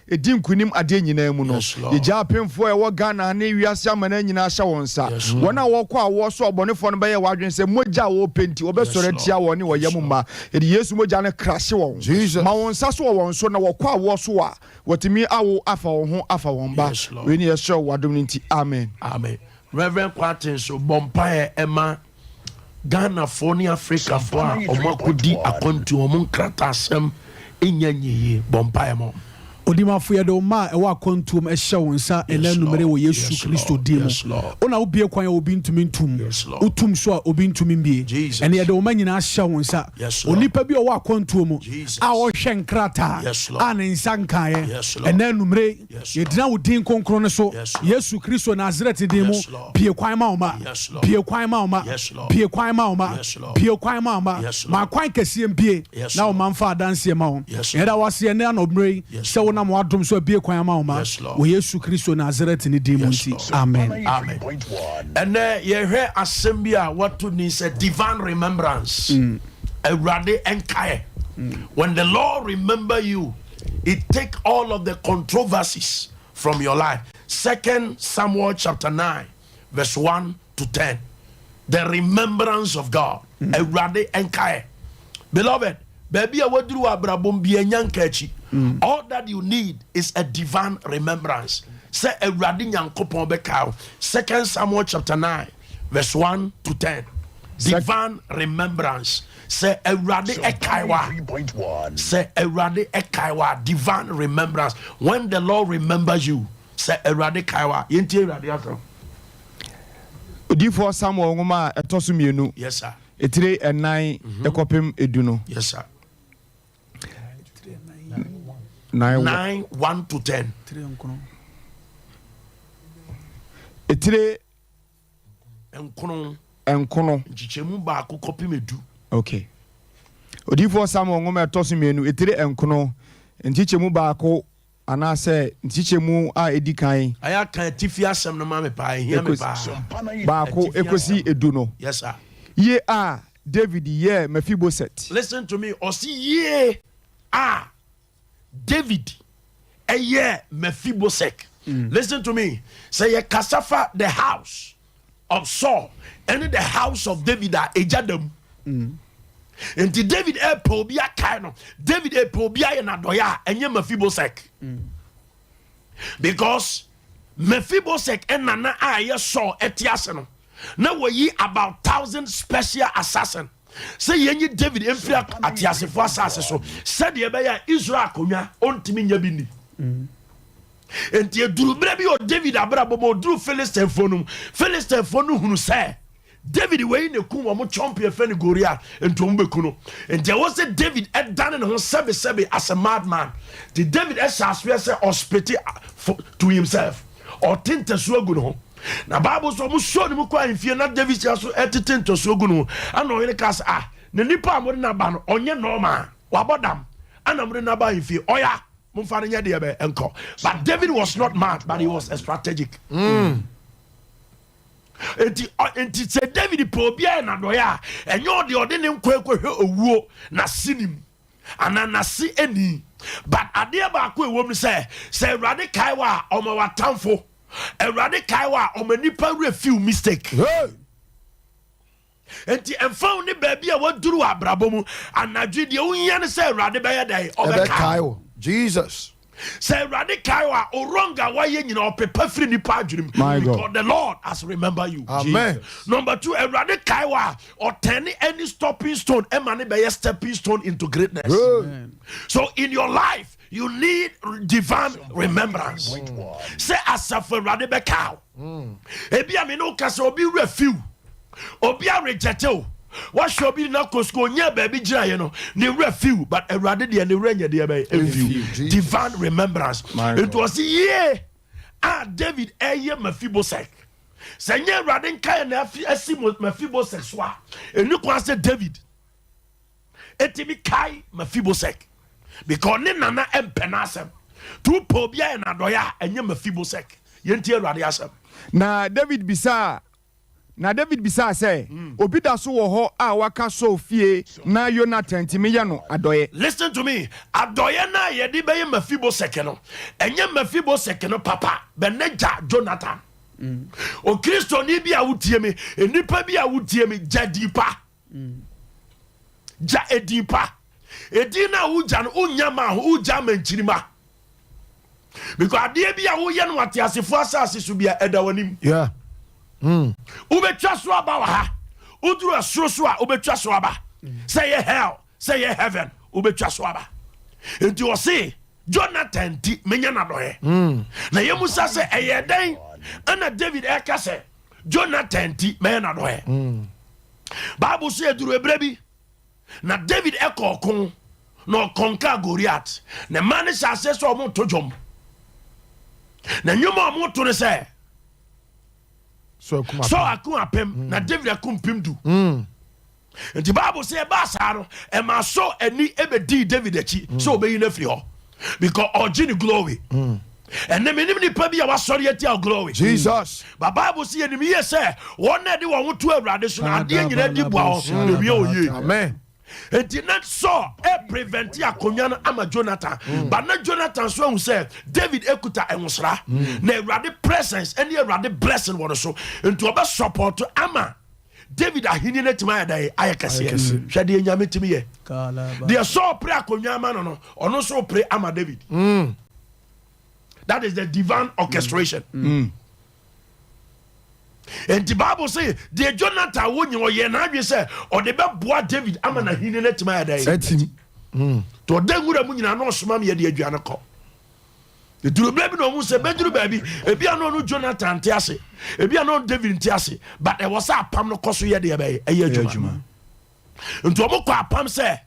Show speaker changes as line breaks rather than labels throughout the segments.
edi nkunim ade nyina mu no ye gya pemfo e wo Ghana na wiase amana nyina hya won sa wona wo kwa wo so obonefo no be ye wadwen se mogya wo penti obesore tia wo ne wo yam ma e Yesu mogya ne crash won ma won sa so won so na wo kwa wo so a wotimi awo afa wo ho afa won ba we ni yesho wadom nti amen.
Reverend Quartin so bompae ema Ghana for ni Africa for omakodi akontu omun krata asem enyanyiye bompae mo
Odima fuyado ma ewa kontum ehye wonsa ena numere wo Yesu Kristo dimo ona obie kwan obi ntumi ntum utum so a obi ntumi mbie ene yede wo manyina ahye wonsa onipa bi owa kontum a wo hwe nkrata a ne nsanka ye ena numere yedina wo din konkron ne so Yesu Kristo Nazareth dimo pie kwan ma oma pie kwan ma oma pie kwan ma oma pie kwan ma oma ma kwan kese mbie na wo manfa adanse ma wo yeda wase ene na obmre se na mo adom so bie kwan ama oma wo Yesu Kristo Nazareth ni dimo nti amen.
And ye hear assembly what to need a divine remembrance a rade enkai when the Lord remember you it take all of the controversies from your life. 2 Samuel chapter 9 verse 1 to 10 the remembrance of God a rade enkai. Beloved, baby awaduru abrabom bia nyankachi all that you need is a divine remembrance. Say a radin yankopon bekao. 2 Samuel chapter 9 verse 1 to 10 divine remembrance. Say a radi ekaiwa. Say a radi ekaiwa divine remembrance. When the Lord remembers you, say a radi kaiwa. Yenti radi ato.
Odi Samuel ngoma etoso mienu.
Yes sir.
Etire enai ekopem eduno.
Yes sir.
9
1 to 10.
Etire enkono
nchichemu ba ko kopim edu.
Okay. Odi Samuel ngoma etoso mienu etire enkono nchichemu ba ko anase nchichemu a edikan
aya kan tifia asem no ma me pa ehia me
ba ko ekosi edu no.
Yes sir.
Ye a David ye Mephibosheth.
Listen to me. Osi ye a David a ye Mephibosheth. Listen to me. Say ye kasafa the house of Saul and the house of David are ejadam. And the David e pobia kaino. David e pobia na doya enye Mephibosheth. Because Mephibosheth and nana a Saul etiase no. Now we ye about 1,000 special assassin. Say yenye David empire atiase for assassin so. Said ye be Israel konya ontimi nya bini. Enti eduru brebi o David abrabo mo duru Philistine fonum hunu say David we ne kun wo mo champion fe ne Goliath ento mo beku no. Enti wo say David e dane ne ho sebe as a madman. The David e shaswe say hospital to himself or tinte so agu no. Na Bible so mo show ni mo kwa mfie na David so etete ntoso agu no. Ana o yele kas ne nipa amore na ba no onye normal wabodam ana amore na ba mfie oya. But David was not mad, but he was a strategic. And said David probia na doya and you're the ordinary kwe na sinim and na si any. But adiaba kwe woman say radicaiwa or my tamfo a radicaiwa or my nipa refu mistake. And found the baby I want to do a brabomu and Nigeria only say radibaya day or
Jesus.
Say radicaiwa or wronga why you know prepare free ni padrim because the Lord has remembered you.
Amen.
Number 2, a radicaiwa or turning any stopping stone, emani be a stepping stone into greatness. Amen. So in your life, you need divine remembrance. Say as a radicao. Ebi amino kase obi refu, obi a rejected. What should be not Costco near baby Jayano, the refu, but a radi and the ranger dear divine remembrance. It was a year. David a year Mephibosheth. Sanya radin kind of Simon Mephibosheth. And you can say David. Etimi Kai Mephibosheth. Because Nana and Penasem. Two Pobia and Adoya and Mephibosheth. Yentia radiasem.
Na David bisa na David bisa say obi da so wo ho a waka so fie na Jonathan timiye no adoye.
Listen to me. Adoye na ye di be Mephibosheth no. Enye Mephibosheth no papa beneja Jonathan. O Kristo ni bi a wutie me, enipa bi a wutie me jadipa. Ja edipa. Edina uja no unyama uja menchirima. Because adie bi a wo ye no ate asefo asase so bia edawanim.
Yeah.
Ubetwa so aba wa ha. Uduru asuro so a ubetwa so aba. Say ye hell, say ye heaven, ubetwa so aba. Enti o say Jonathan ti menya na doye. Na ye musa say eye den ana David eka say Jonathan ti menya na doye. Bible say duru ebre bi na David ekokon no konka Goliath. Na man say so mo tojom. Na nyuma mo to ne say so akun apem na David akun pimdu. And the Bible say basaro e ma so ani ebedi David echi so obeyi na firi ho because origin glory. And then many pa bia wa sori ati our glory.
Jesus.
But Bible say enim ye say won na de won to awurade so na ade nyina di boa ho na wi oye.
Amen.
It did not so prevent Yakonyan ama Jonathan. But not Jonathan so who said David ekuta enwusra. Na awurade presence and the awurade blessing one so into a support to ama David ahini na tima dai ayakase. Hwede nyame timi ye. They so pray akonya ma no ono so pray ama David. That is the divine orchestration. And the Bible say the Jonathan wonyi wo ye na adwe say o de be boa David ama na hini na tima dai.
Etim.
To dengura mu nyina no soma me ye de aduane ko. The duru baby no mu se beduru baby ebi ano no Jonathan tiase ebi ano David tiase but there was a pam no koso ye de be eye adwuma. Nto mo kwa pam se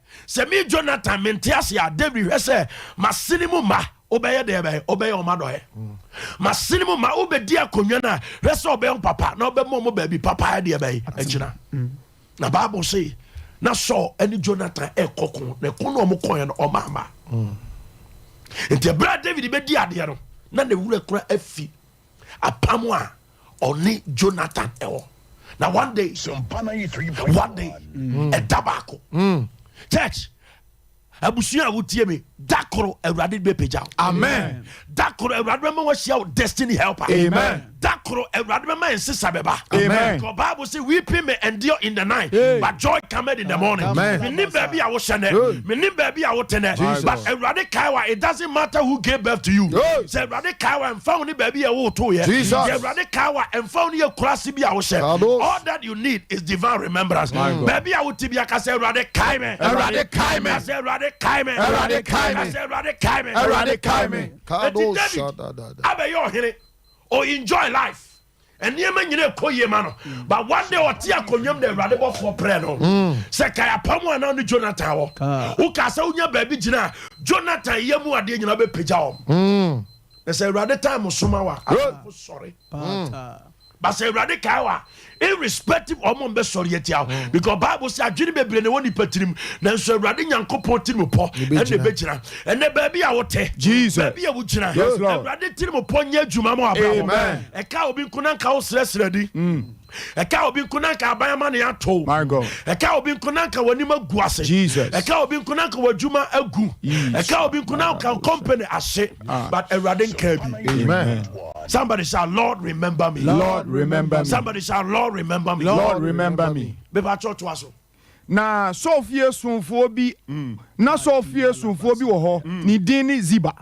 me Jonathan me tiase ya David hwe se masini mu ma obeye de be obeye o ma do he. Masini mu ma obedi akonwa na hwe se obeye papa na obemo mo baby papa de be agina. Na Bible say na so any Jonathan e kokon na kono mo kon no o mama. Enti bra David be di ade no na ne wura kura afi apam a oni Jonathan ewo na one day a tabako church abusia wutie me dakoro awurade be pejao.
Amen.
Dakoro awurade be ma share destiny helper.
Amen.
Dakoro awurade be ma ensisa beba.
Amen.
Because Bible say weeping may endure in the night but joy cometh in the morning.
Amen.
Me nim baby a wo shene me nim baby a wo tene but awurade kaiwa it doesn't matter who gave birth to you. Say awurade kaiwa emfa ni baby a wo to ye. Awurade kaiwa emfa ni kurase bi a wo she. All that you need is divine remembrance. Baby a wo tibia ka say awurade kai me.
Awurade kai me.
Say awurade kai me.
Awurade kai me.
Say awurade kai me.
Awurade kai me.
Kado abe yo hene or enjoy life. And ye man yine koye mano. But one day or tia konyam de radebo for prayer no. Se kaya pamu na ni Jonathan wo. U ka se unya baby jina Jonathan yemu ade nyina be peja om. They say rade time soma wa. I'm sorry. But say rade kaiwa irrespective of mom be sorry etia because Bible say adwene bebre ne woni patirim na so rade nyankopon tirim po e na be gina and the baby a wote
Jesus
baby a wo gina rade tirim po nya adwuma mo
amen
e ka obi nkuna nka wo sresre di e ka obi nkuna nka abayama ne ato
my God
e ka obi nkuna nka wani magu ase
Jesus
e ka obi nkuna nka wadwuma agu e ka obi nkuna nka company ase but e rade nka bi
amen.
Somebody shout, Lord, remember me.
Lord, remember me.
Somebody shout, Lord, remember me.
Lord, remember me.
Na
Sophia sunfobi na Sophia sunfobi wo ho ni din ni Ziba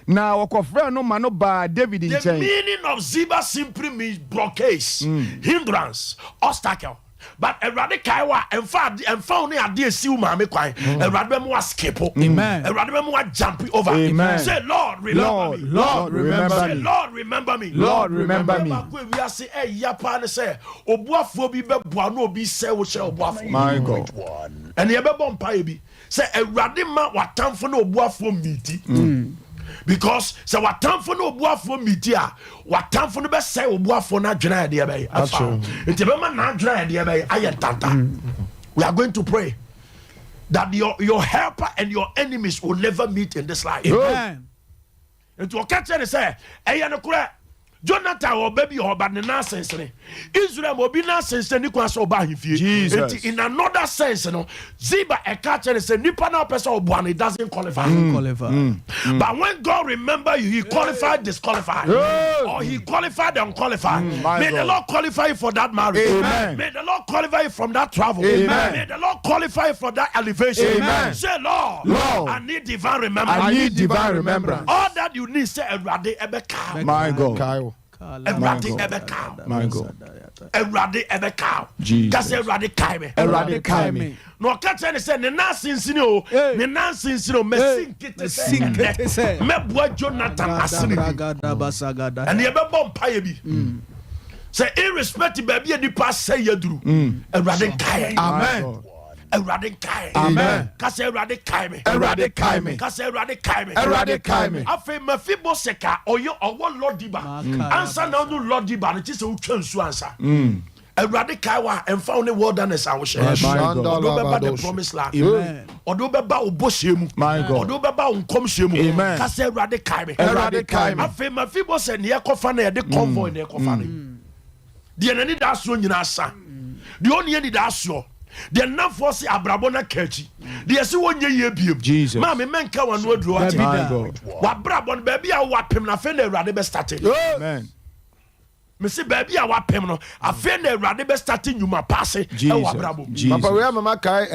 na wakofra no ma no ba David
the
nchen.
meaning of Ziba simply means blockage, hindrance, obstacle. But a radical and found ade siu maame kwan a radical skip.
Amen.
A radical jump over.
Amen.
Say Lord remember me.
Lord remember me.
Lord remember me.
Lord remember me.
We are say eh yapa ne say obuafo bi be boa no obi say wo say obuafo.
My God.
And ye be bom pa bi say a radical watamfo na obuafo miti. Because so watamfo no obuafo miti a watamfo no be say obuafo na dwena de be afa enti be ma na dwena de be ayentanta. We are going to pray that your helper and your enemies will never meet in this life.
Amen.
Enti o catch say eya no kura Jonathan or baby or but nonsense. Israel will be nonsense and Nicholas or
Jesus.
In another sense, Ziba a catcher is a Nipana person or one, it doesn't qualify. But when God remember you, he qualified, disqualified. Or he qualified, unqualified. May the Lord qualify you for that marriage.
Amen.
May the Lord qualify you from that travel.
Amen.
May the Lord qualify you for that elevation.
Amen.
Say, Lord, I need divine remembrance.
I need divine remembrance.
All that you need, say, Erade Ebeka.
My God.
Erade Ebeka.
My God.
Erade Ebeka.
Jesus.
That's Erade Kaime.
Erade Kaime.
No catch any say, Nena Sinsino, Nena Sinsino, Messin Kit, Mebwa Jonathan Asini, and the other bomb Payabi. Say, irrespective, baby, the past say you do. Erade Kaime. Amen. Erade Kaime.
Amen.
Kase Erade Kaime.
Erade Kaime.
Kase Erade Kaime.
Erade Kaime.
Afe Mefibo Seka, or you or one Lord Diba. Answer now, no Lord Diba, it is a chance to answer. Erade Kaiwa and found the wilderness. I was sharing. The promised land. Odo beba oboshemu.
My God.
Odo beba unkomshemu.
Amen.
Kase Erade Kaime.
Erade Kaime.
Afe Mefibo se ne kofa na de convoy ne kofa ne. The nani da so nyina sa. The only any da so. The non force abrabona kechi. The si wonye ye biem.
Jesus.
Mama menka wanu aduro ati.
My God.
Wa brabon baby a wapem na fe na Erade be starting.
Amen.
Me say baby a wapem no afe na Erade be starting nyuma pass e wa brabo.
Papa we mama kai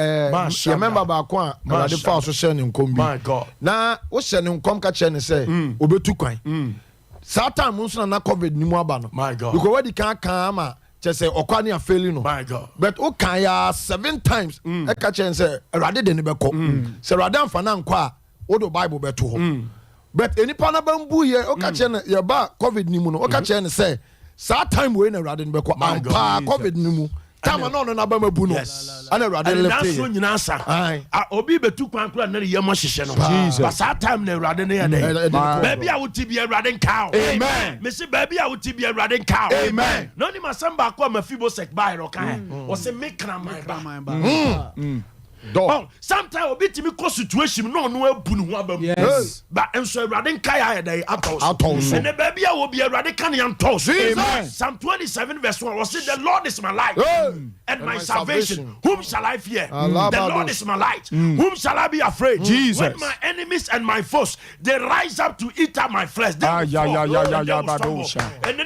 ya member ba ko a Erade fa so share ne nkom bi.
My God.
Na wo share ne nkom ka che ne say obetu kwan. Satan mun so na COVID ni mu aba no.
My God.
Because what the kan ama just say okwani a failing no.
My God.
But o kan ya 7 times e ka che say Erade de ne be ko. Say Erade amfa na nkwa a wo do Bible be to ho. But enipa na bambu ye o ka che ne ye ba COVID ni mu no o ka che ne say sa time we na Erade ne be ko ampa COVID ni mu. Tama no na ba mabu no. Ana Erade left
here. That's nyina sa. Obi betu kwan kura na ye mo hihye no. But sa time na Erade ne ye dey. Baby a wuti bi Erade nka. Amen. Me say baby a wuti bi Erade nka. Amen. No ni masamba ko Mefibo sek bai ro kan. O say make na my ba. Oh, sometimes obi timi ko situation no no abu no ho abam. Yes. But enso Erade nka ya dey atos. And the baby a obi Erade kan yan tos. Psalm 27 verse 1 was the Lord is my light and my salvation. Whom shall I fear? The Lord is my light. Whom shall I be afraid?
Jesus.
When my enemies and my foes they rise up to eat up my flesh. They and then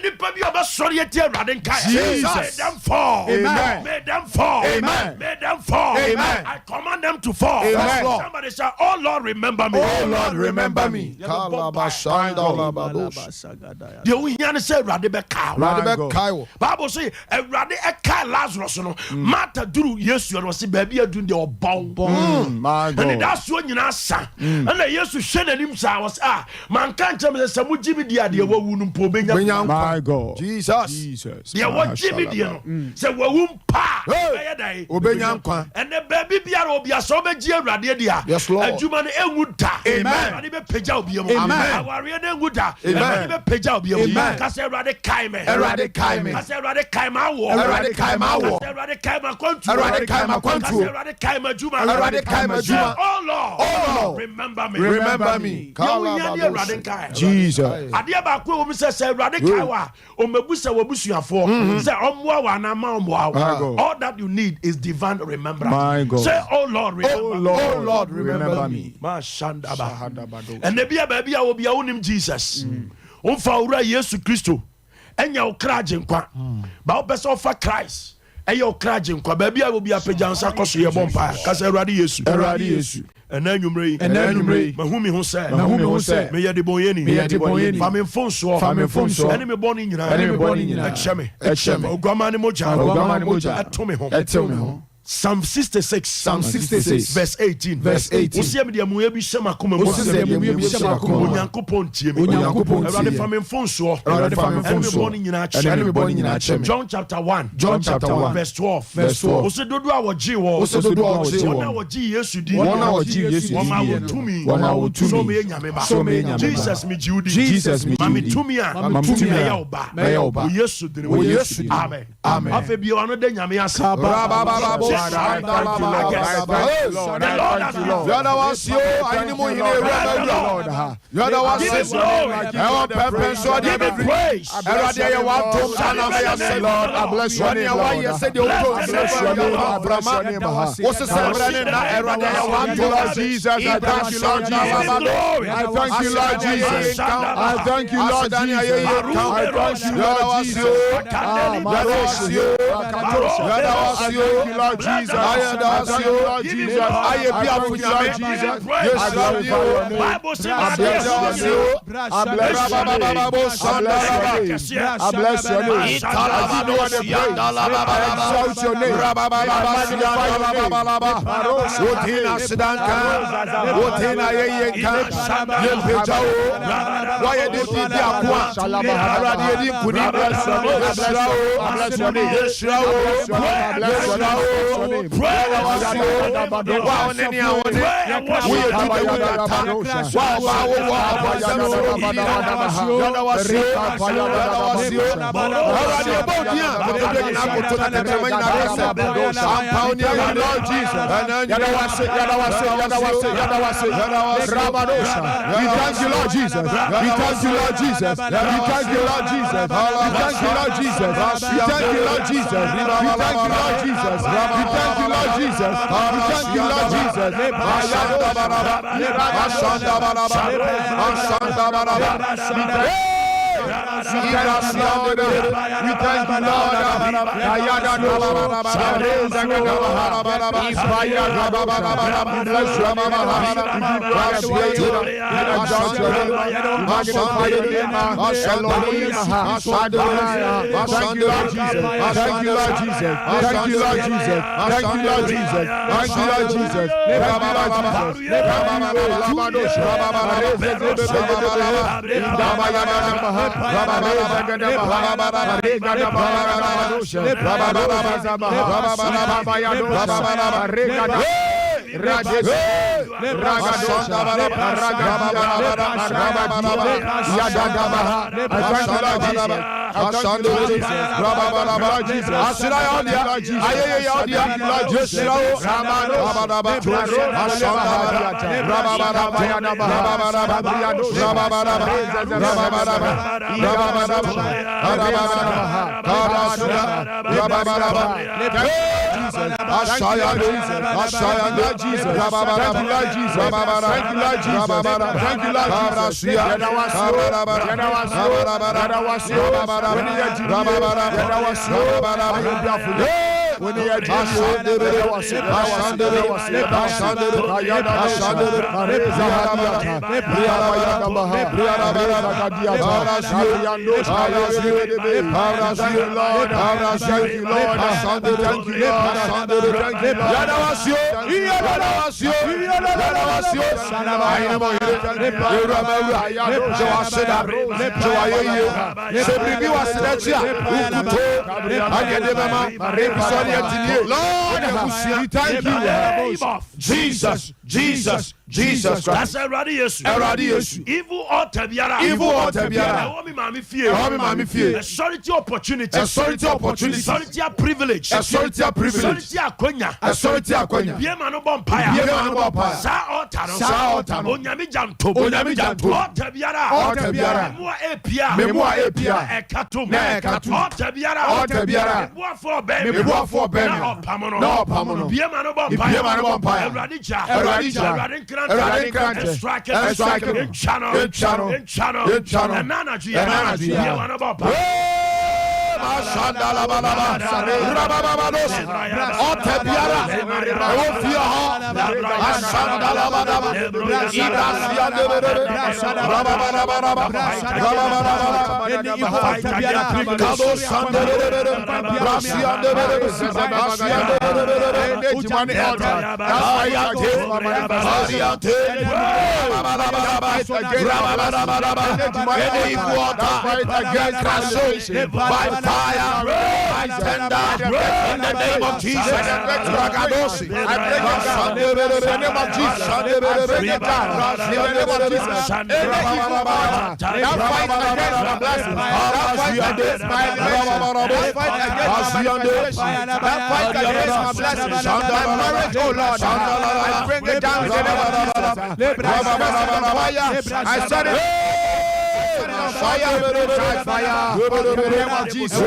the baby of sorry at Erade nka.
Jesus.
May them fall.
Amen.
May them fall.
Amen.
May them fall.
Amen.
I command them to fall.
Amen.
Somebody say, oh Lord, remember me.
Oh Lord, remember me.
The Uhian said, Erade be cow.
Erade be cow.
Bible say, Erade e kai Lazarus no. Mata duru Yesu no se baby adun de obon.
My God.
And that's when you sa. And the Yesu shene nim sa was man kan tell me say mu gibi dia de wawu no mpo benya.
My God.
Jesus.
Dia wa gibi dia no. Say wawu pa.
Obenya nkwa.
And the baby biara obi aso be gi Erade dia.
Yes Lord.
Adwuma no enwu da.
Amen.
Erade be peja obi mu.
Amen.
Aware no enwu da. Erade be peja obi mu. Ka say Erade kai me.
Erade kai me.
Ka say Erade kai ma wo.
Erade kai ma wo.
Ka say Erade kai ma kwantu.
Erade kai ma kwantu.
Ka say Erade kai ma juma.
Erade kai ma juma.
Oh Lord.
Oh Lord.
Remember me.
Remember me.
Erade kai.
Jesus.
Adia ba ko wo mi say Erade kai wa. O mebusa wo busuafo. Say omwa wa na ma omwa. All that you need is divine remembrance.
My God.
Say oh Lord remember.
Oh Lord, remember me.
And the bia baby will be own him Jesus. Umfa ura Yesu Christo. Enya okraje nkwa. Ba obeso for Christ. Eya okraje nkwa. Baby will be a pejansa koso ye bompa. Kasa Erade Yesu.
Erade Yesu.
And then you may. Mahumi who say. May ye de boyeni. Famine fonso. Enemy born in Echeme. Ogwamani moja. Atome home. Psalm 66 verse 18 Osia me dia mu ebi shema kuma mu Onyankopon tie me Erade famine fonso enemy born nyina chem John chapter 1 verse 12 Osi dodo a woji wo wona woji Yesu di wona wotumi so me nyame ba Jesus me jiudi mami tumi a ya oba Yesu di amen amen afa bi ono de nyame asa Jesus Christ. Evil altar biara. Authority opportunity. Authority privilege. Authority akonya. Biema no bompire. Sa altar. Onyame janto. Altar biara. Memua epia. Ekatum. Altar biara. Memua for ben. Na opamono. Biema no bompire. Radin Krante, strike it, channel, fire, by tender, in the name of Jesus. Ragadosi, I break it down. In the name of Jesus, I break it down. In the name of Jesus, that fight against my blessings, that fight against my elevation, that fight against my manifestation, that fight against
my blessings, my marriage, oh Lord. I bring it down in the name of Jesus. I set it fire, fire, in the name of Jesus.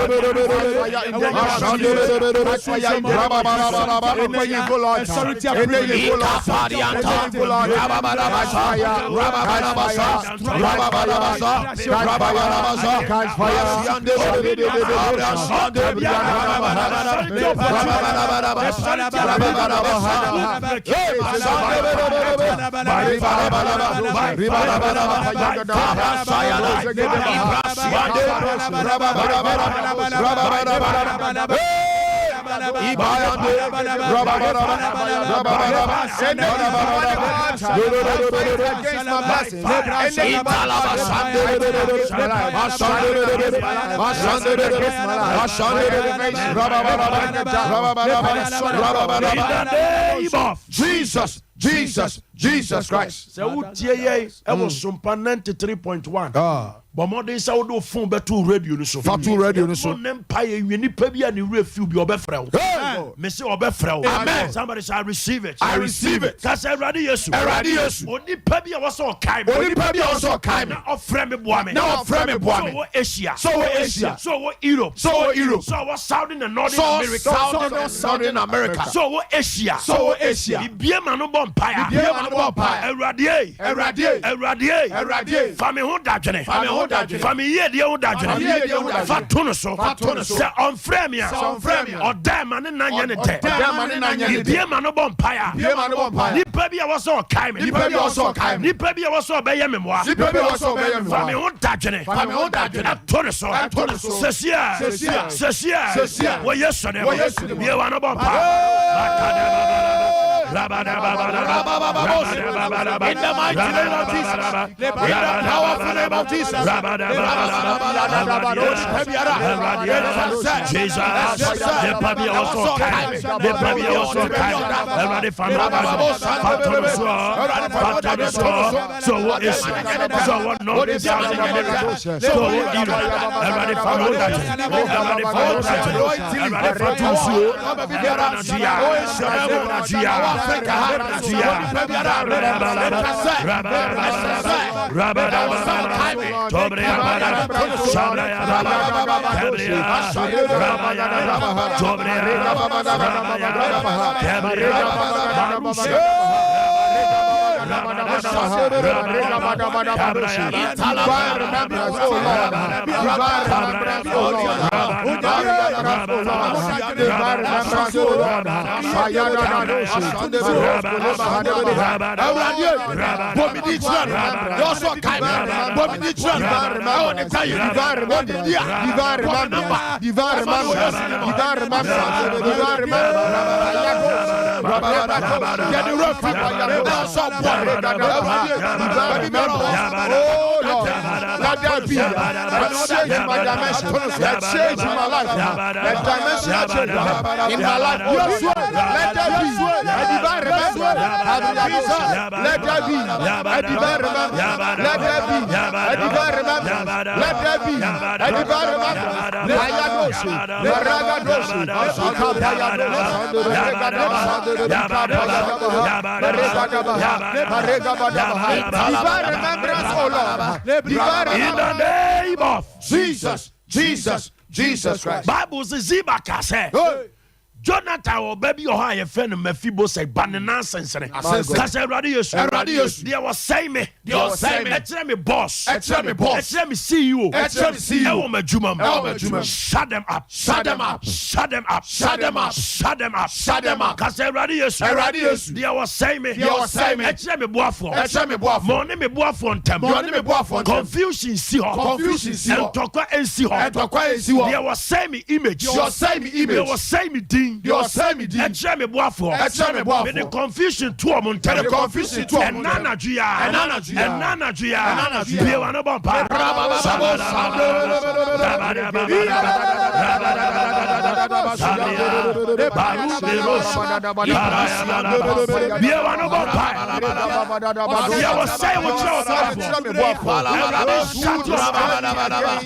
Jesus Christ.
So was 93.1. But more than so do phone better radio so.
Fatu radio so.
Empire you need to be any refuge be obefra. Messi obefra. Amen. Somebody shall receive it.
I receive it.
Cause Eradi Yesu. Oni pebia was so kind.
Oni pebia was so kind.
Now offer me boame.
Now offer me boame.
So Asia.
So Asia.
So Europe.
So Europe.
So South and Northern America.
Southern America.
So Asia.
So Asia.
Ibie manu bompire.
Ibie manu bompire.
Eradi. Fami ho dadwene. Fami ye de ho dadwene. Fatono so. Se on fremia. Odema ne nanye ne te. Ibie manu bompire. Nipa bia wo so kai me. Nipa bia wo so obeye me moa. Fami ho dadwene. Atono so. Sesia. Wo yeso ne. Bie wanu bompire. In the mighty name of Jesus, in the powerful name of Jesus,
let that be a change in my dimension, a change in my life, a dimensional change in my life. Yes, let that be a divine remembrance. Let that be a divine remembrance. Let that be a divine remembrance. Let that be a divine remembrance. Ayadoshi, Ragadoshi, divine remembrance, oh Lord.
In the name of
Jesus Christ.
Bible says Zibaka say Jonathan or baby or high friend Mephibosheth ban nonsense. Cause Eradi Yesu. There was say me. Etre me boss. Etre me CEO. Ewo me juma. Shut them up. Cause Eradi Yesu. There was say me. Etre me boafo. Money me boafo ntem. Confusion see her. And tokwa ensi her. There was say me image. There was say me ding. Eche me boafo. Me the confusion to amonte. And nana juya. Be one about pa. Be one about pa. You was saying what you.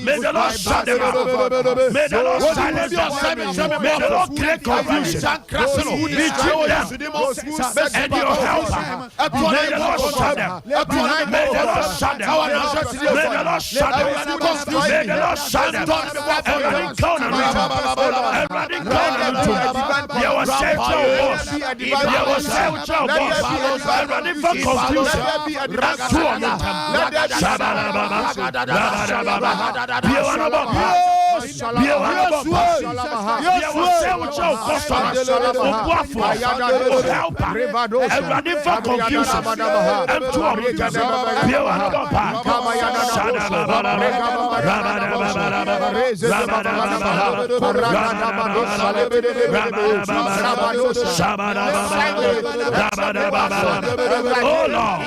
May the Lord shut them up. May the Lord silence them. May the Lord create confusion. Meet them. And your helper. May the Lord shut them. May the Lord shut them. May the Lord shut them. May the Lord shut them. Everybody count on it. Everybody count on it. There was sexual wars. There was sexual wars. Everybody for confusion. Two of them. Everybody for confusion. Oh Lord,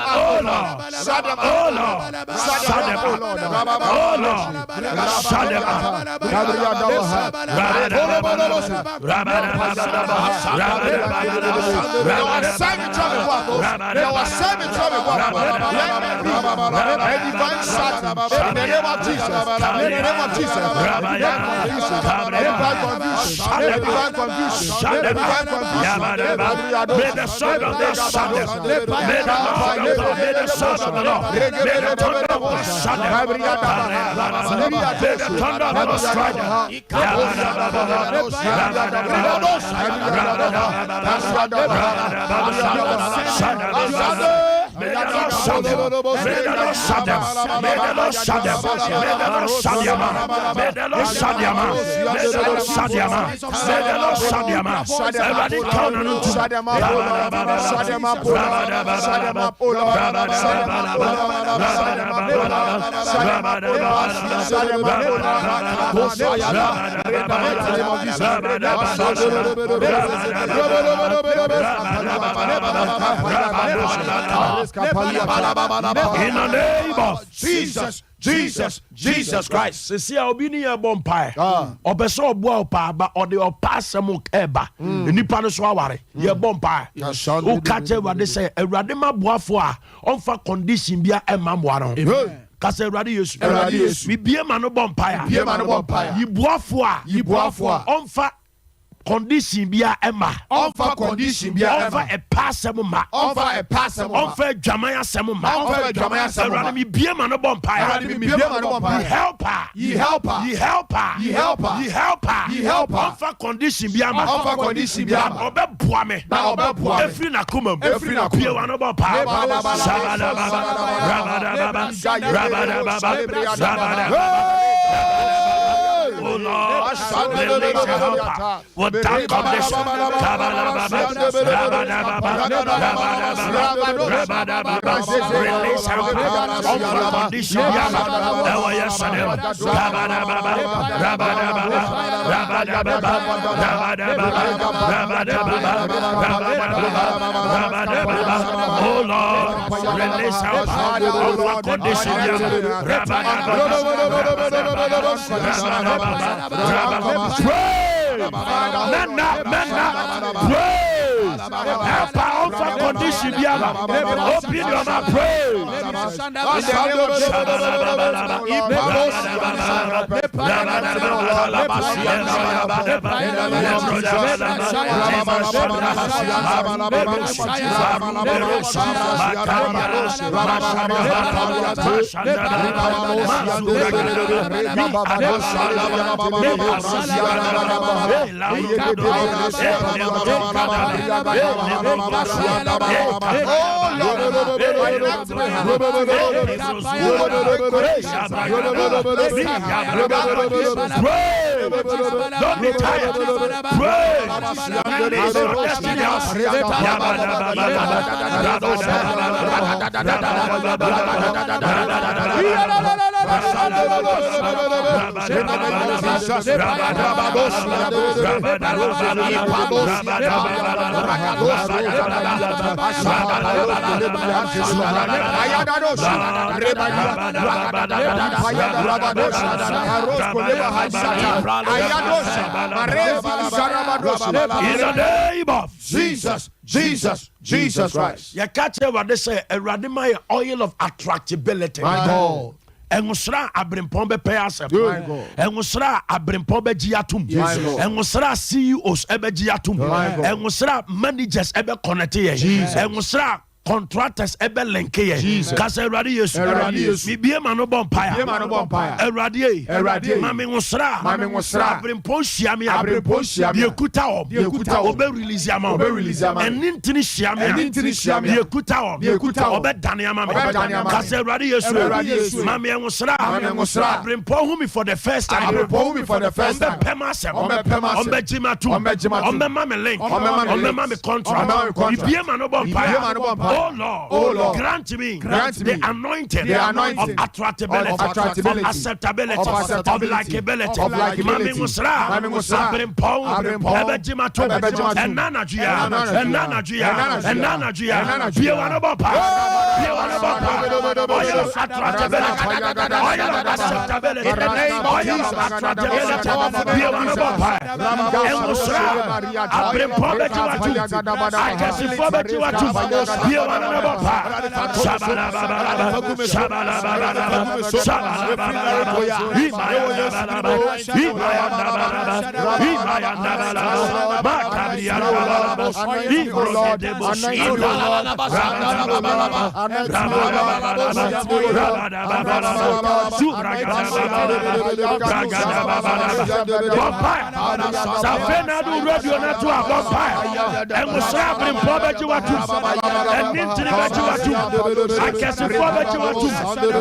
oh Lord, oh Lord, shut them up. Oh Lord, shut them up. May the Lord shut them. May the Lord shut them. May the Lord shut them. May the Lord shut them. May the Lord shut them. May the Lord shut them. May the Lord shut them. Everybody count on it. Shut them up. Shut them up. Shut them up. In the name of Jesus Christ.
See, I'll be near Bompire. Obeso Bopa, but or the Opasamuk Eba. Nippano Swawari, your Bompire. Who catch what they say, a Radima Boafua, on for condition, be a mamwano. Kase Radius, we be a man of Bompire, be a man of Bompire. You Boafua, on for condition be a Emma.
Offer condition be a
Offer a passamuma.
Offer a passamuma.
Offer Jamaya Samuma.
Offer Jamaya Samuma.
Me be a man of Bompire. Ye helper.
Ye helper.
Ye helper.
Ye helper.
Ye helper.
Ye helper.
Offer condition be a man.
Offer condition be a man.
Obe Buame.
Na obe Buame.
Every nakumum.
Every nakumum.
Be one of Bompire. Oh Lord, release your helper. Without condition. Release helper. Over condition. Oh Lord, release helper. Over condition. Pray, pray. Help our own condition, open your mouth, pray. Don't be tired. Pray. In the name of Jesus Christ. You catch what they say, a radimaya oil of attractability.
My God.
Engusra abrimpon be pay asem. Engusra abrimpon be giatum. Engusra CEOs ebe giatum. Engusra managers ebe connect ye. Engusra contractors ebe link ye. Kase Eradi Yesu. Mi bie mano bompire. Eradi. Mami ngusra. Abrimpon shiami. Yekuta o. Obe release yama. Enintini shiami. Yekuta o. Obe dani yama. Kase Eradi Yesu. Mami ngusra. Abrimpon humi for the first time. Ombe pemasem. Ombe jimatu. Ombe mami link. Ombe mami contract. Mi bie mano bompire. Oh Lord, grant me the anointing of attractability, of acceptability, of likability. Mami musra, abrimpon, ebejimatu, enanagia, biwanabapa, oil of attractability, oil of acceptability, oil of attractability, biwanabapa, emusra, abrimpon bejimatu, akasifo bejimatu,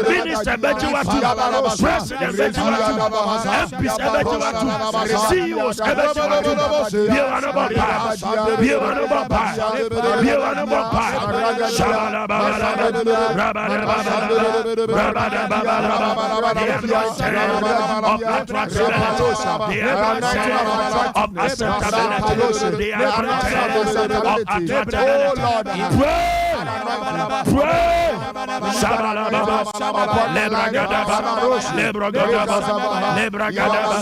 Minister Bejuatu, President Bejuatu, MPs Bejuatu, CEOs Bejuatu, Pray. Shabalaba, Lebragadaba, Lebragadaba, Lebragadaba,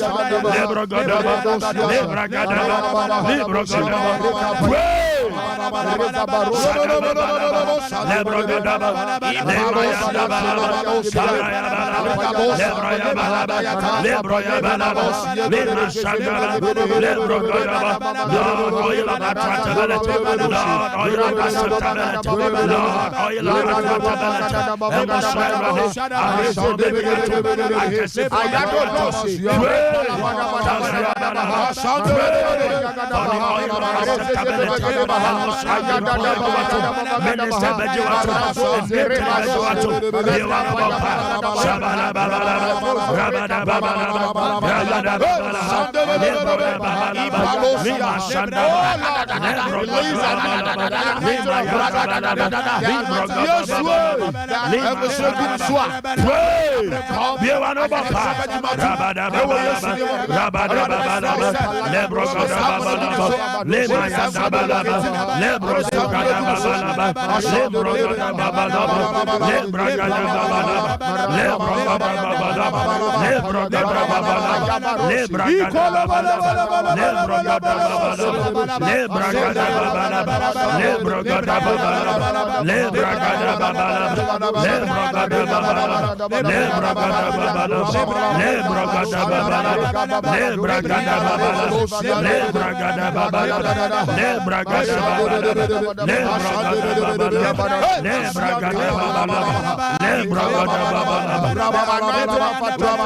Lebragadaba, Lebragadaba, Lebragadaba, pray.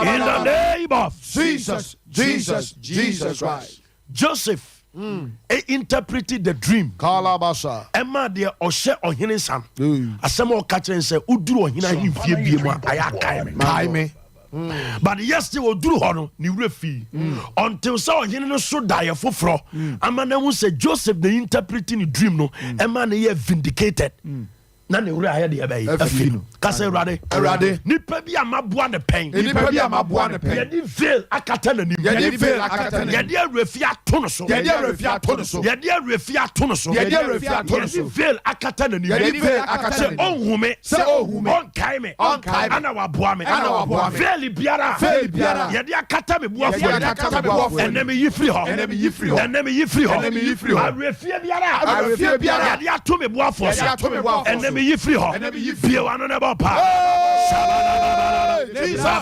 In the name of Jesus Christ. Joseph interpreted the dream. Emma de Oshe Ohine Sam. Asemo Kachen say Udru Ohina Himfie Biema Ayakaime. But yesterday we do hono ni refi until so Ohine no so die foforo. Amana who say Joseph the interpreting the dream no Emma na ye vindicated. Na ne wura aye de ye bayi afino kase Erade nipa bi amaboa ne pen ye di veil akata nanim ye di veil akata ye di refi ato no so ye di refi ato no so veil akata nanim ye di veil akata se onhume on kaime ana waboa me veil biara ye di akata me boafo enemi yifri ho refi biara ye di ato me boafo enemi me ye free ho. Be one on about power. Jesus.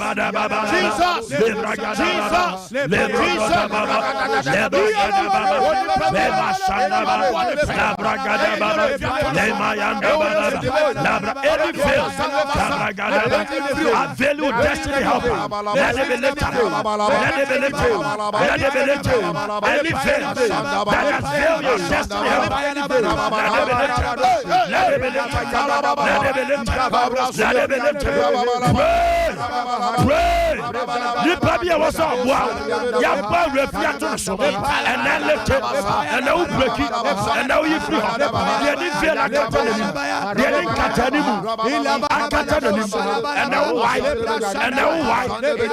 Destiny helper. Let it be lifted up. Let it be lifted up. Let it be lifted up. Any faith that has failed your destiny helper. Let it be lifted up. Let it be lifted up. Let it be lifted up. Pray. You probably was up. Wow. You have power to so and then lift it and now break it and now you free. They didn't feel like they didn't catch any move. I catch any move. And now why? And now why?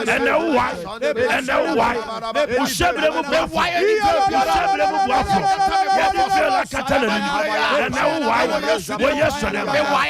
And now why? And now why? You should be able to why? You should be able to walk. You didn't feel like catching any move. And now why? Well, yesterday, why?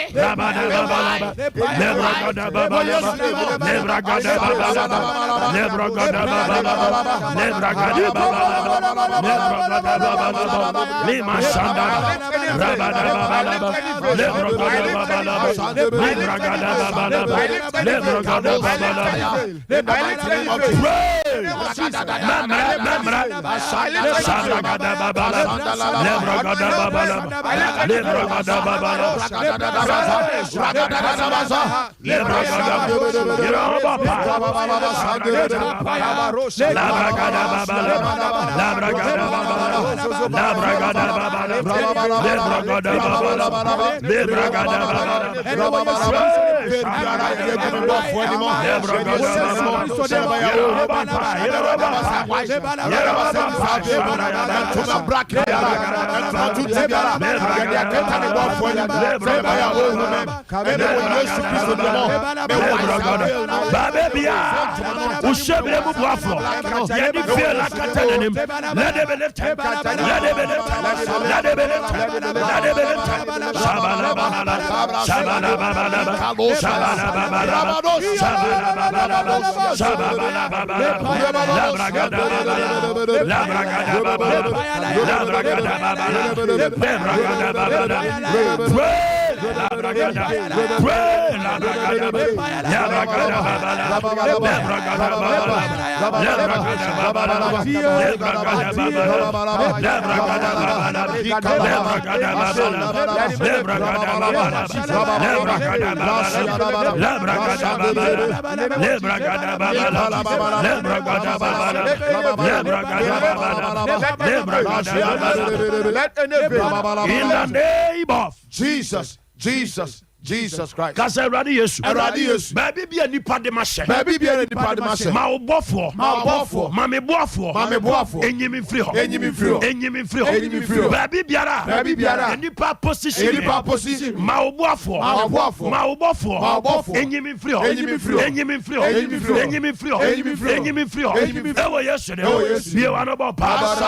In the name of Jesus Christ. Because Eradi Yesu. Baby be a nipa de mashe. Ma obofo. Ma me boafo. Enyimi free ho. Baby biara. Nipa position. Ma obofo. Enyimi free ho. Enyimi free ho. Ewo Yesu de. Be one about pass.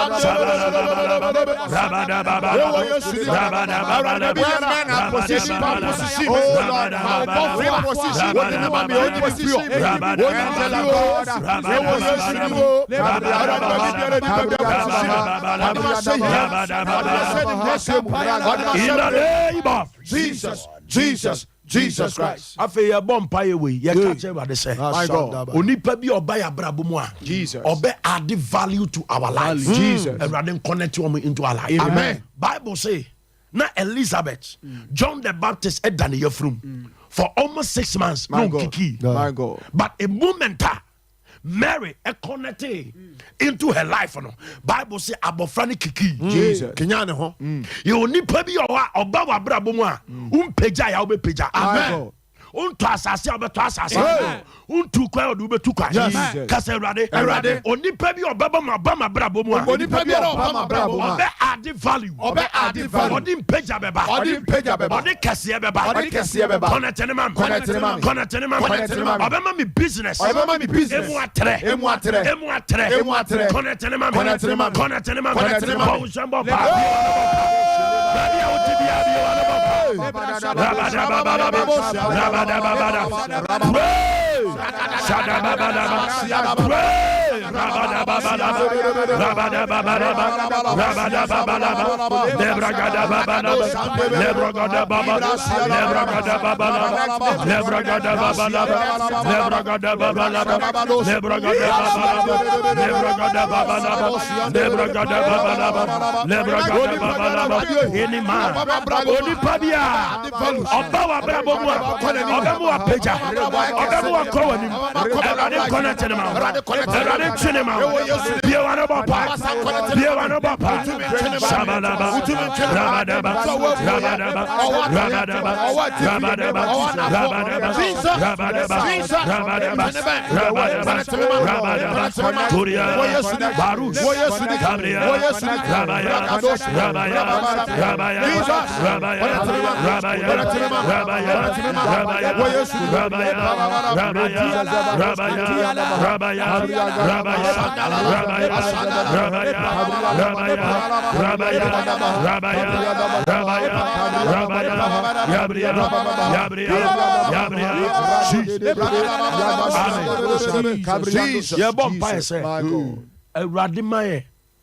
Jesus Christ. After your bomb pie away, you catch everybody say, my God, Onipa bi oba ya brabo mu a. Jesus. Obe add value to our life. Jesus. And rather connect you into our life. Amen. Bible say, na Elizabeth, John the Baptist at Daniel from for almost 6 months. My God. My God. But a moment Mary connected into her life. Bible say abofrani kiki. Jesus. Kenyane ho. You nipa bi oba wa brabo mu a umpeja ya obepeja. Amen. Unto asase obeto asase. Unto kwa obetu kwa. Kase Erade. Onipa bi obaba ma brabo mu a. Onipa bi obaba brabo mu. Obe add value. Odi mpeja beba. Odi kase beba. Connect man. Obe ma mi business. Emu atre. Connect man. Bawushambo pa. Baby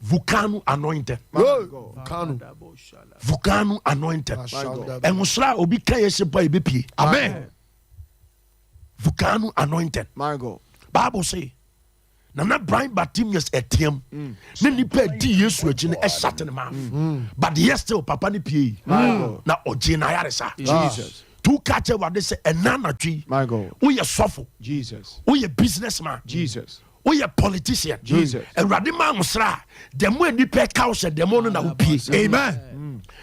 Vulcano anointed. Vulcano anointed. And Musra obi kaya sepa ibepi. Amen. Vulcano anointed.
My God.
Bible say. Nana Brian Bartimaeus etiam. Ne nipa di Yesu agine e shut in mouth. But yes still papa ni pie. Na oje na yaresa.
Jesus.
Two catch what they say enana twi.
My God.
Who ye suffer.
Jesus.
Who ye businessman.
Jesus.
Who ye politician.
Jesus.
And Radima Musra. The more nipa couch the more na upie. Amen.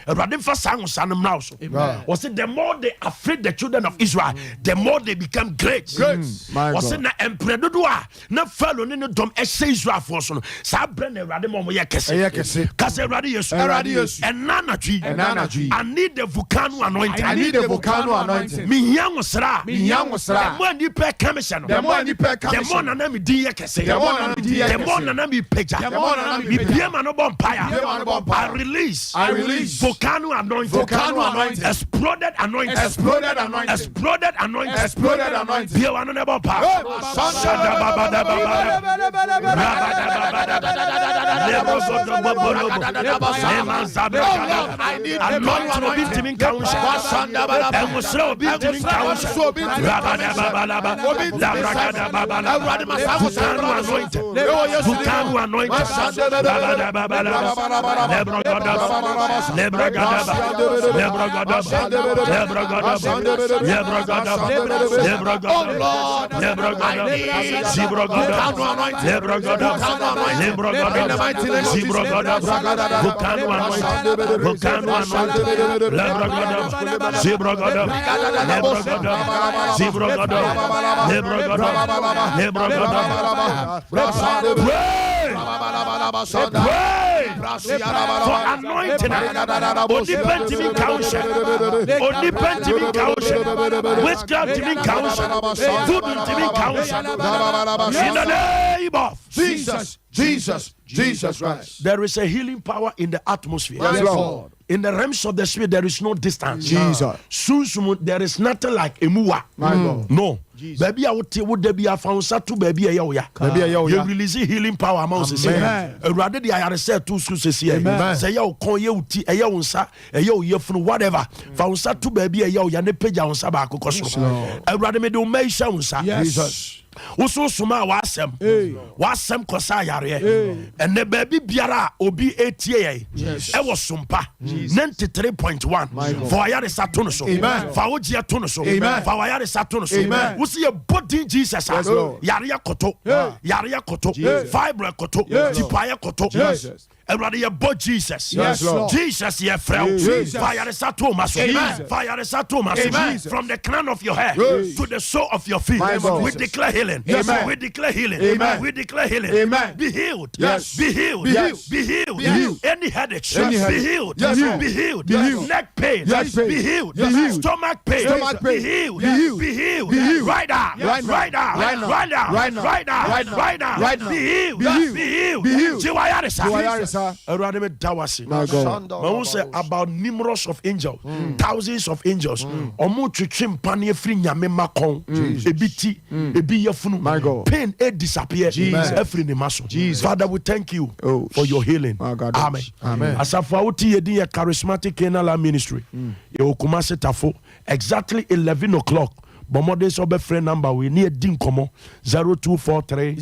Radin for sang sanum now. Was it the more they afraid the children of Israel, the more they become great. Was it na emperor doa na fellow ni no dom ese Israel for so sa brand Radin mo ye kese. Kase Radin Yesu. And nana tree. I need the volcano anointing.
I need the volcano anointing.
Mi yang sra. The more nipa commission.
The more nipa
commission. The more na mi di ye kese. The more na mi peja. The more na mi biema no bonfire. I release. Volcano anointing. Exploded anointing. Exploded anointing. Be one on the bumper. I need anointing to be in council. And was so be in council. Vulcano anointing. For anointing, only council, witchcraft to me council, voodoo to me council. In the name of Jesus Christ. There is a healing power in the atmosphere.
Yes, Lord.
In the realms of the spirit, there is no distance.
Jesus.
Soon, there is nothing like a mua. No. Baby, I would there be a found to baby a yoya. You release healing power amongst the same. Rather, the I said two sources here. Say, yo, call you tea, a yo, sir, a yo, you from whatever. Found to baby a yo, and a page on Sabaco. I rather me do make sounds, Jesus. Uso suma wasem kosa yare and the baby biara obi ATA e was sumpa 93.1 for ayare satono so for ogia tono so for ayare satono so we see a body Jesus yare koto fibre koto tipaya koto everybody about Jesus.
Yes, Lord.
Jesus, your friend. Fire is at home. Fire is at home. From the crown of your hair to the sole of your feet. We declare healing. We declare healing. We declare healing. Be healed.
Yes.
Be healed.
Yes.
Be healed.
Be healed.
Any headache.
Any
Be healed.
Yes, Lord.
Be healed.
Be healed.
Neck pain.
Yes, pain.
Be healed.
Be healed.
Stomach pain.
Stomach pain.
Be healed.
Be healed.
Be healed.
Be healed.
Right now.
Right now.
Right now.
Right now.
Right now.
Right now.
Right now.
Right now.
Be healed.
Be healed.
Be healed.
Be healed.
Jiwayarisa. Awurade me dawasi.
My God.
Ma won say about numerous of angels, thousands of angels. Omo twetwe mpane afiri nyame makon. Ebiti, ebi yefunu.
My God.
Pain disappear. Every maso. Father, we thank you for your healing. Amen.
Amen.
Asafo awoti yedi ya Charismatic Canaan Ministry. Ye Kumasi Tafo exactly 11 o'clock. Bomode so be friend number we near Dinkomo 0243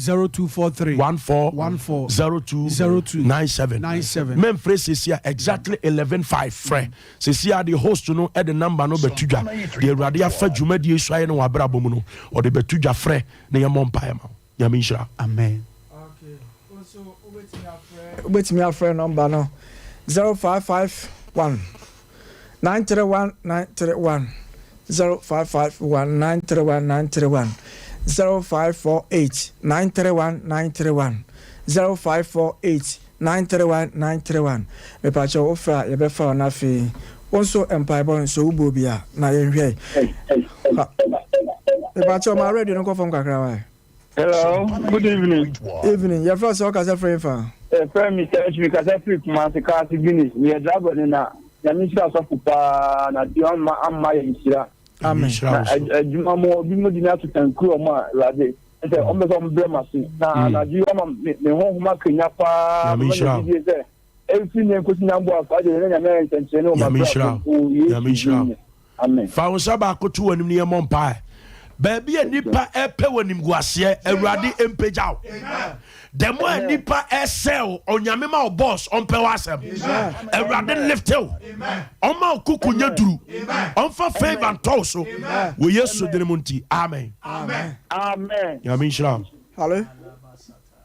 14 02 97. Men phrase is here exactly 11:05 friend. Says here the host no at the number no betuja. The radia fa juma di so no wabra bomu no or the betuja friend na yamon pa ma. Yamisha.
Amen.
Okay. Also wait me a friend number no 0551 931 931 0551 931 931 0548 931 931 0548 931 931 me pa cho ofra ye be fa na fi onso empire bon so ubo bia na ye hwe me pa cho ma radio no ko fam kakra wa.
Hello, good evening.
Evening. Your first work as a friend for.
Friend, Mr. H. Because I feel my security Guinness. We are driving in a Ministries of Pupa, and the my Insira.
Amen.
Juma more, you know, the natural and crew of my lady. And the almost on Bremacy. Now, you are the home marking up. Everything they put in number of other Americans, and Yamisha. Amen.
Found Sabako to an near Mompai. Baby a nipa epe wanim guase Awurade empejaw. The more nipa sell on yamema boss on pewasem. Awurade lift you. Oma okukunya duru. Onfa favor and toso. We yesu denemunti. Amen.
Amen. Amen.
Yamisha.
Hello.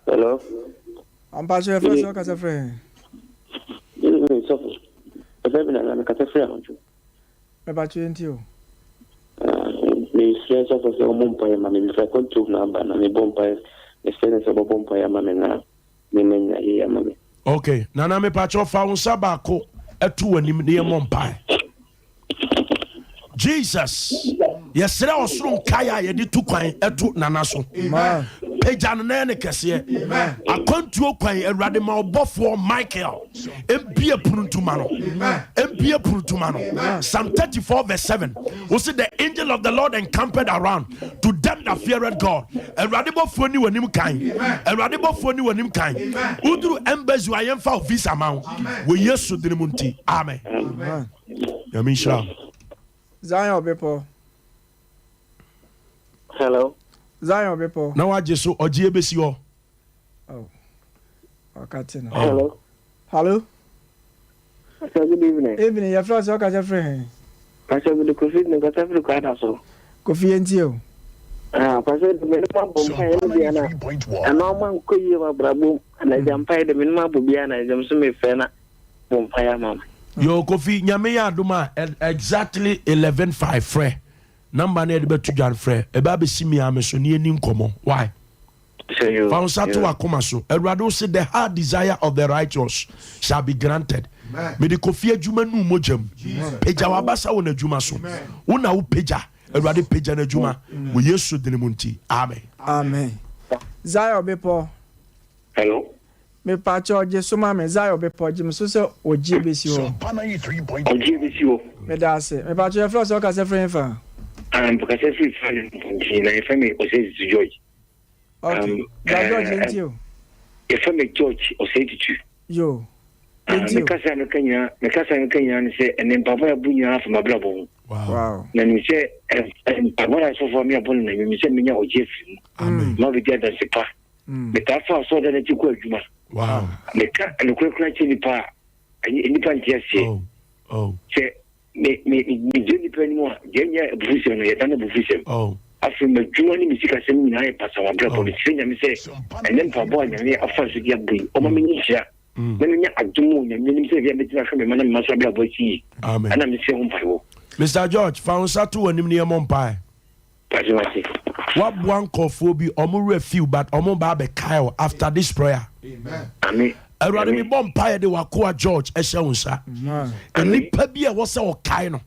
Hello.
I'm pastor your first work as a friend.
So, I'm a friend.
Me pa cho ntio.
Ministries of the Mumpai, Mammy, if I could to number, and the Bompire, the Senate of Bompire, Mamma, Women here, Mammy.
Okay, Nana me pacho found Sabako at 2 and near Mompai. Jesus, yes, there was some Kaya, you did 2 coin at 2 Nanaso. Pejan Nanekase, I come to a radical buff for Michael, and be a Pruntumano, and be a Pruntumano. Psalm 34, verse 7. Was it the angel of the Lord encamped around to them that feared God? A radical for you and him kind, a radical for you and him kind. Udru embers who I am for visa amount. We yes to the Munti. Amen. Yamisha.
Zion people.
Hello.
Zion people.
Now I just saw Ojiebesio.
Oh. Okay.
Hello.
Hello.
Good evening.
Evening. Your first work as a friend.
Pastor with the Kofi and got every card also.
Kofi and you.
Pastor, the minimum Bompire, and no man could you have Brabo, and I jump the minimum Bubiana, I jump some fena Bompire, Mamma.
Yo Kofi Nyamea Duma exactly 11:05 fre. Number near the betu jan fre. E ba be simi ameso ni eni nkomo. Why? Found Sato Akomaso. Erado said the heart desire of the righteous shall be granted. Me the Kofi adwuma nu mojem. Peja wabasa wona adwuma so. Wona wo peja. Erade peja na adwuma. Wo Yesu denemunti. Amen.
Amen. Zion people.
Hello.
Me pa George soma me Zion be po jim so so oji be si o.
Oji be si o.
Me da se. Me pa George first work as a friend fa.
Because I feel fine. Na family o say to George.
Okay. George ntio.
If family George o say to you.
Yo.
Me kasa no Kenya ni say en papa bunya fa mablabo.
Wow.
Na ni say papa so for me abon na me say me nya oji fi.
Amen.
No be there that pa. Me ta fa so that ti ko adwuma.
Wow.
Me ka no kura chi ni pa. Ni pa ntia se.
Oh.
Say me jeni pe ni mo jenya bufusi no yeta na bufusi.
Oh.
Afi me dwuma ni misika sem ni na e pasa wa bra police nya me say enen pa boy nya ni afa so dia bui. O ma me ni hia. Me nya adumu nya me say via me tina hwe me mana me maso bra boy chi.
Amen.
Ana me say ho mpawo.
Mr. George, found Sato wanim ne Mompai.
Charismatic.
What one call for be omu refill but omu ba be Kyle after this prayer.
Amen.
Awurade me bɔ mpaeɛ de wakoa George ɛhyɛ wo nsa nnipa bi a wɔ sɛ ɔkae no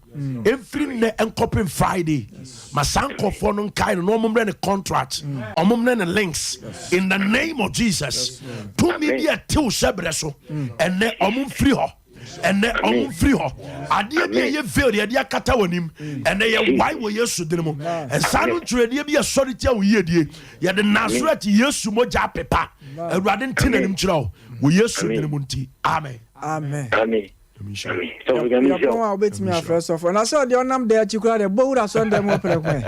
ɛmfiri nnɛ ɛnkɔpem Friday ma saa nkɔfoɔ no nkae no na ɔmommerɛ ne contract ɔmommerɛ ne links in the name of Jesus tumi bi a tew hyɛ berɛ so ɛnnɛ ɔmomfiri hɔ ɛnɛ ɔmomfiri hɔ adeɛ bi a yɛ veil yɛde akata w'anim ɛnɛ yɛ wae wɔ Yesu din mu ɛnsa no ntwerɛdeɛ bi yɛ sɔre tia wo yiedie yɛde Nasaret Yesu mogya apepa Awurade nti n'anim kyerɛ wo wɔ Yesu din mu nti amen
amen
So we can
yɛpɔn a wobɛtumi afrɛ sɔfo na sɛ ɔdeɛ ɔnam da akyi koraa deɛ bɔwura sɔndɛ mu ɔprɛ kwan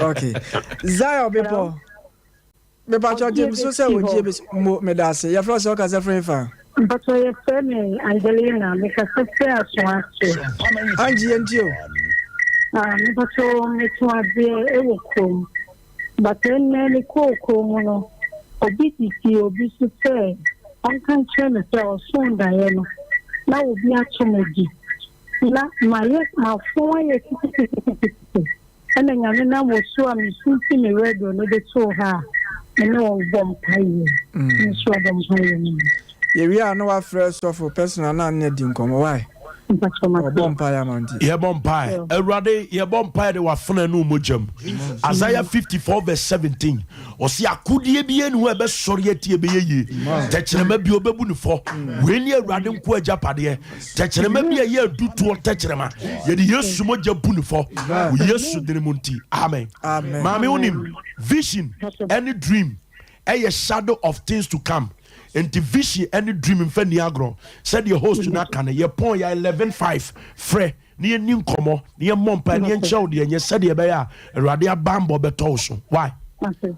okay Zion bepɔ Bepacho James so say we James mo medase. Your first work as a friend fan.
Bepacho ye friend Angelina me ka se aso.
Angie and you.
Bepacho me to ade e wo kom. But then me ko no. Obi ti obi so say an kan che me say o so ndaye no. Na obi a chomegi. Na ma phone ye ti. And then I na wo so am sunti me radio no de so ha. No bomb pie.
We are no afraid of personal and needing come away. Bomb pie,
ye bomb pie. A ruddy, ye bomb pie, they were fun and no mujum. Isaiah 54, verse 17. Or see a could ye be and whoever sorry at ye be ye. Touch them be obebun for when ye radin qua japadie. Touch them be a year do to touch them. Yet yes, sumoja bun for. Yes, to the munti. Amen. Amen. Mammy on him. Vision, any dream, a shadow of things to come. And the vision, any dream in Feniagro. Said your host to Nakana, your point, 11.5, Fre, near New Como, near Mompa, near Chowdy, and you said your bear, a radia bambo betoso. Why?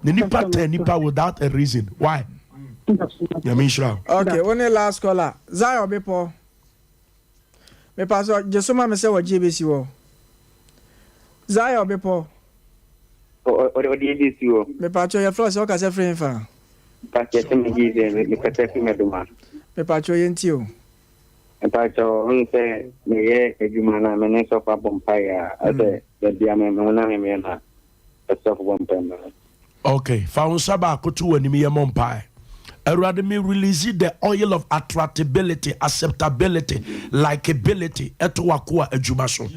The nipa without a reason. Why?
Okay, one last caller. Zion Bepo. Me pass just so say what GBC. Zion Bepo. Me patcho your floor so ka se friend fa.
Patcho me give me kete fi me duma.
Me patcho yentio.
Me patcho on se me ye ejuma na me ne so fa bompaya ade de dia me na me na so fa bompaya.
Okay, fa un saba ko tu ani me ye mompaya. Awurade me release the oil of attractability, acceptability, likability eto wakoa adwuma so.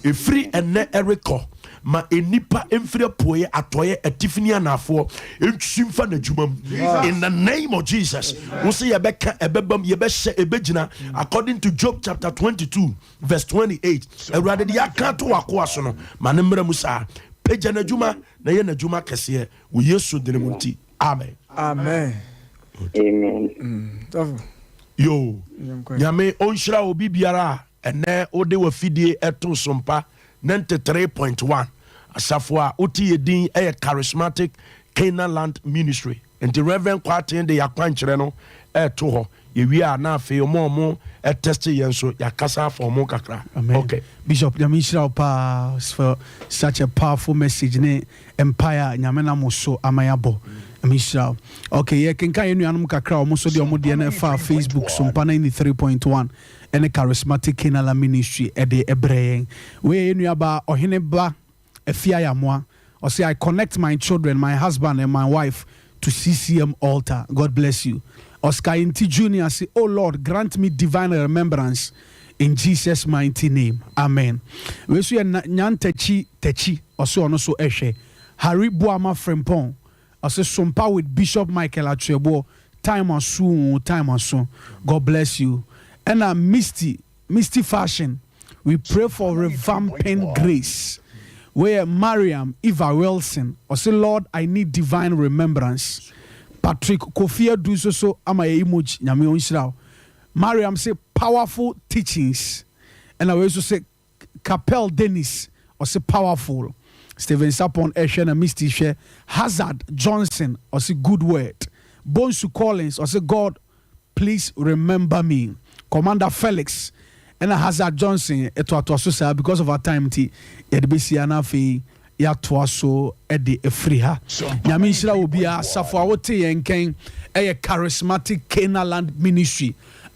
Efiri ene eriko ma enipa emfiri poye atoye etifini anafo entwimfa na dwuma in the name of Jesus. We say yebeka ebebam yebehye ebegina according to Job chapter 22 verse 28. Awurade de aka to wakoa so no ma ne mra musa peja na dwuma na ye na dwuma kese wo Yesu de mu nti. Amen.
Amen.
Amen.
Yo, Yame onshra obi biara ene ode wa fidie eto sompa 93.1 asafo a oti edin e Charismatic Canaan land ministry. And the Reverend Kwatin de yakwankyere no eto ho ye wi a na afi omo test yen so yakasa for mo kakra. Okay.
Bishop Yamishra pa for such a powerful message ne empire nyamena moso amayabo. Mishra. Okay, yeah, can you know kakra almost the omodiana fa Facebook so 93.1 and a Charismatic Canaan ministry at the Ebraying. We knew about Ohineba Efia moi or say I connect my children, my husband and my wife to CCM altar. God bless you. Oscar Inti Jr. say, oh Lord, grant me divine remembrance in Jesus' mighty name. Amen. We see nyan techi also ono so eshe. Harry Boama Frempong. I say sompa with Bishop Michael Atrebo. Time on soon. God bless you. And Misty Fashion. We pray for revamping grace. Where Mariam Eva Wilson. I say Lord, I need divine remembrance. Patrick Kofia do so amaye emoji nyame onshira. Mariam say powerful teachings. And I also say Capel Dennis or say powerful. Stephen Sapon Eshen and Misty Share. Hazard Johnson or say good word. Bonsu Collins or say God, please remember me. Commander Felix and Hazard Johnson eto because of our time ti yedbesi anafi ya toaso edi efriha. Nyame nshira obi a safo awote yenken eye Charismatic Canaan land ministry.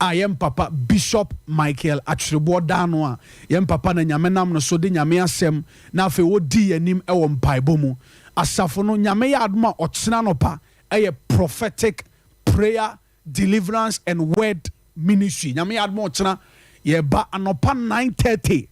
yɛn papa Bishop Michael Atwerebo Dano a yɛn papa na nyame nam no so de nyame asɛm na afei wodi yanim ɛwɔ mpaebɔ mu asafo no nyame yɛ adoma ɔkyena no pa ɛyɛ prophetic prayer deliverance and word ministry nyame yɛ adoma ɔkyena yɛba anopa 9:30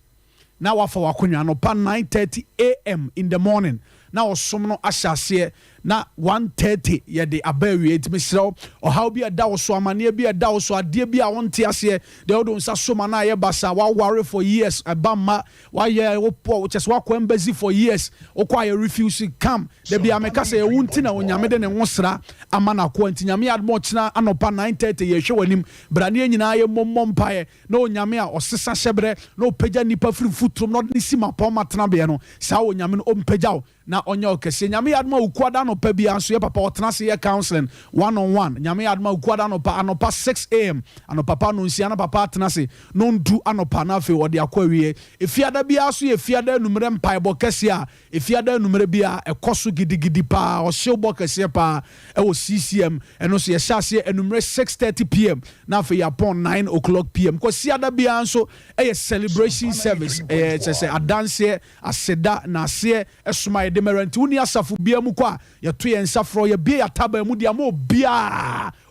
na wafa wakonwa anopa 9:30 a.m. in the morning na ɔsom no ahyɛ aseɛ na 1:30 yɛde aba awie ntimi serɛw ɔhaw bi ɛda wo so amanneɛ bi ɛda wo so adeɛ bi a wonte aseɛ deɛ wode nsa soma no a yɛ basa waware for years ɛba mma wayɛ wopɔ kyɛ sɛ wakɔ embassy for years wokɔ a yɛ refuse come da bia meka sɛ ɛwo nti na onyame de ne ho sra ama nakoa nti nyame adoma ɔkyena anɔpa 9:30 yɛhwɛ w'anim braneɛ nyinaa yɛ mmɔmmɔ mpaeɛ na onyame a ɔsesa hyɛberɛ na ɔpagya nnipa firi mfoturom na ɔde ne si mapɔn matenabeɛ no saa onyame no ɔmpagya wo na ɔnyɛ ɔkɛseɛ nyame yɛ adoma wokuada anɔpa bia nso yɛ papa ɔtena se yɛ counseling 1-on-1 nyame yɛ adoma wokuada anɔpa 6 a.m. anɔpa pa no nsia na papa atena se no ndu anɔpa na afei ɔde akɔ awie efiada bia so yɛ efiada anumere mpaebɔ kɛseɛ a efiada anumere bia ɛkɔ so gidigidi paa ɔhyew bɔ kɛseɛ paa ɛwɔ CCM ɛno so yɛhyɛ aseɛ anumere 6:30 p.m. na afei yɛapɔn 9 o'clock p.m. kɔsiada bia nso ɛyɛ celebration service kyɛ sɛ adanseɛ aseda na aseɛ ɛsoma yɛde mɛrɛ nti woni asafo bia mu kɔ a yɛto yɛn nsa frɔ yɛbie yɛataba mu deɛ ma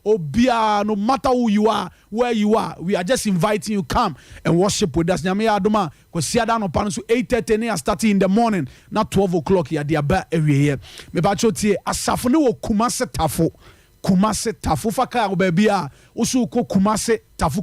obiara no matter who you are where you are we are just inviting you come and worship with us nyame yɛ adoma kɔsiada no pa no so 8:30 ne starting in the morning na 12 o'clock yɛde aba awieɛ mepakyɛ tie asafo ne wɔ Kumase tafo faka baabi a woso kɔ Kumase tafo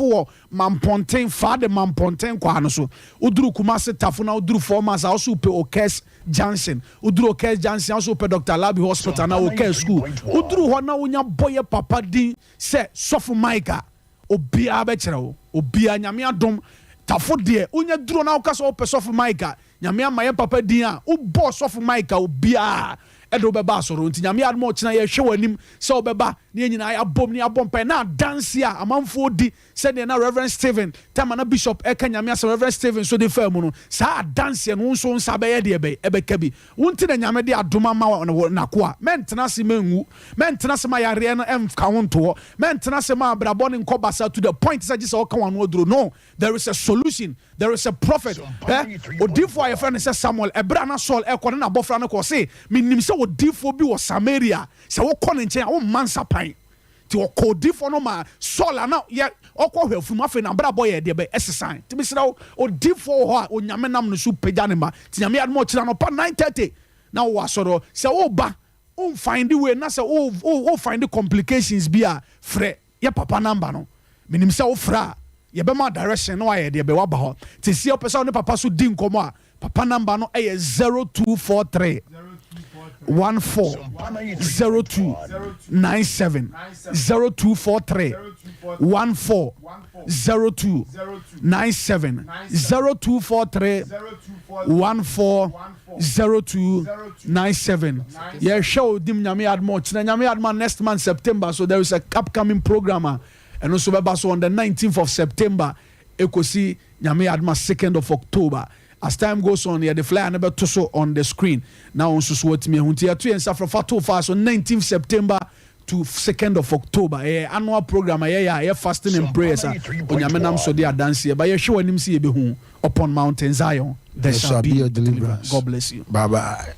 wɔ Mampɔnten fa de Mampɔnten kwa no so uduru Kumase tafo na uduru formas a woso pe Okes Johnson uduru Okes Johnson also pe Dr. Labi Hospital na Okes school uduru hɔ na wonya boye papa din sɛ Sɔfo Maika obia bɛkyerɛ wo obia nyame adom tafo deɛ wonya duro na woka sɛ wopɛ Sɔfo Maika nyame ama yɛ papa din a wobɔ Sɔfo Maika obia ɛdo bɛba asɔrɔ nti nyame adoma ɔkyena yɛhwɛ w'anim sɛ wobɛba ne nyinaa yɛabom ne yɛabɔ mpae na adanse a amanfoɔ di sɛdeɛ na Reverend Stephen tama na Bishop ɛka nyame asɛ Reverend Stephen so de fa mu no saa adanseɛ no wo nso nsa bɛyɛ deɛ ɛbɛka bi wonti na nyame de adoma ma nako a mɛntena se manwu mɛntena se ma yareɛ no ɛmka ho ntoɔ mɛntena se ma abrabɔ ne nkɔ basa to the point sɛ gye sɛ wɔka wano aduro no there is a solution there is a prophet odifoɔ a yɛfrɛ no sɛ Samuel ɛberɛ na Saul ɛkɔ ne nabɔfra no kɔ se menim sɛ odifoɔ bi wɔ Samaria sɛ wokɔ ne nkyɛn a womma nsapan ti ɔkɔ odifoɔ no ma Saul ana yɛ ɔkɔ hwɛ afum afei na brabɔ yɛ deɛ bɛ ɛsesan ti bisira odifoɔ hɔ a onyame nam no so pagya ne ma ti nyame adom ɔkyerɛ no pa 9:30 na wo asɔrɔ sɛ woba wo find the way na sɛ wo find the complications bi a frɛ yɛ papa number no menim sɛ wo frɛ yɛbɛma direction na wayɛ deɛ bɛ waba hɔ ti si ɔpɛ sɛ wo ne papa so di nkɔmmɔ a papa number no ɛyɛ 0243 140297 0243 140297 0243 140297 yeah show dim nyame admo china nyame adma next month September so there is a upcoming program and also beba so on the 19th of September ekosi nyame adma 2nd of October. As time goes on, the flyer never to show on the screen. Now on so what me hunti atu en safra fato fast on 19th September to 2nd of October. Annual program fasting and prayers. Onyamenam so they are dancing. But you show him see upon Mountain Zion. There shall be a deliverance. God bless you.
Bye bye.